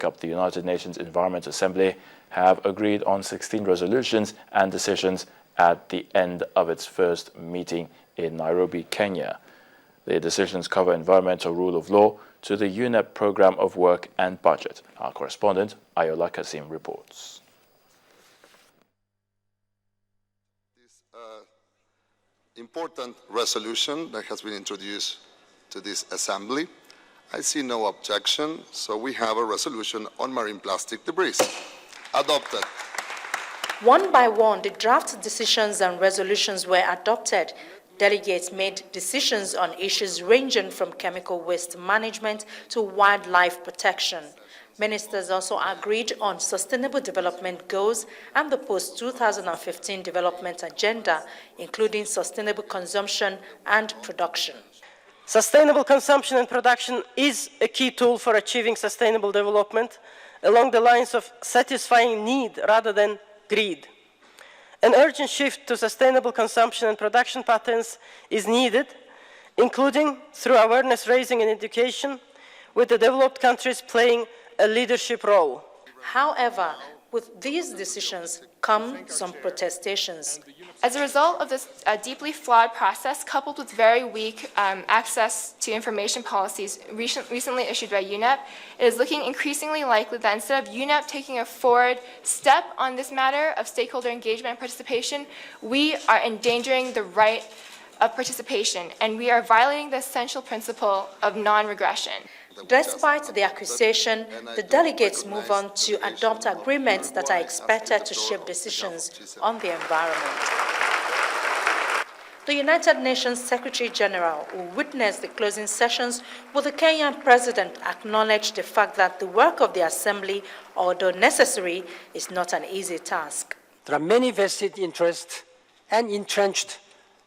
up, the United Nations Environment Assembly have agreed on 16 resolutions and decisions at the end of its first meeting in Nairobi, Kenya. The decisions cover environmental rule of law to the UNEP program of work and budget. Our correspondent, Ayola Kasim, reports. This important resolution that has been introduced to this assembly, I see no objection, so we have a resolution on marine plastic debris adopted. One by one, the draft decisions and resolutions were adopted. Delegates made decisions on issues ranging from chemical waste management to wildlife protection. Ministers also agreed on sustainable development goals and the post-2015 development agenda, including sustainable consumption and production. Sustainable consumption and production is a key tool for achieving sustainable development along the lines of satisfying need rather than greed. An urgent shift to sustainable consumption and production patterns is needed, including through awareness raising and education, with the developed countries playing a leadership role. However, with these decisions come some protestations. As a result of this deeply flawed process, coupled with very weak access to information policies recently issued by UNEP, it is looking increasingly likely that instead of UNEP taking a forward step on this matter of stakeholder engagement and participation, we are endangering the right of participation, and we are violating the essential principle of non-regression. Despite the accusation, the delegates move on to adopt agreements that are expected to shape decisions on the environment. The United Nations Secretary General, who witnessed the closing sessions with the Kenyan president, acknowledged the fact that the work of the Assembly, although necessary, is not an easy task. There are many vested interests and entrenched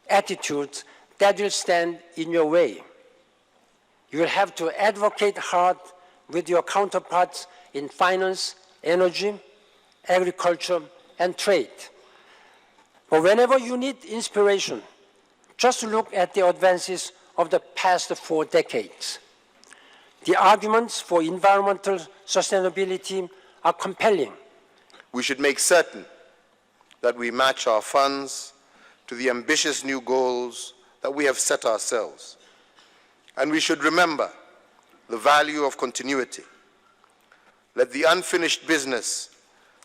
attitudes that will stand in your way. You will have to advocate hard with your counterparts in finance, energy, agriculture, and trade. But whenever you need inspiration, just look at the advances of the past 4 decades. The arguments for environmental sustainability are compelling. We should make certain that we match our funds to the ambitious new goals that we have set ourselves. And we should remember the value of continuity. Let the unfinished business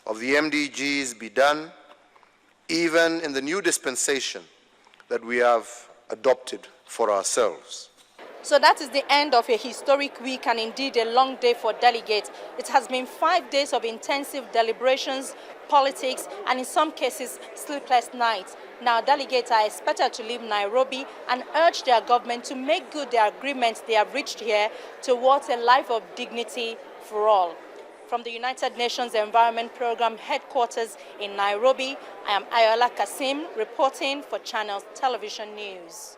of the MDGs be done, even in the new dispensation that we have adopted for ourselves. So that is the end of a historic week and indeed a long day for delegates. It has been 5 days of intensive deliberations, politics, and in some cases, sleepless nights. Now, delegates are expected to leave Nairobi and urge their government to make good the agreements they have reached here towards a life of dignity for all. From the United Nations Environment Programme headquarters in Nairobi, I am Ayola Kasim reporting for Channels Television News.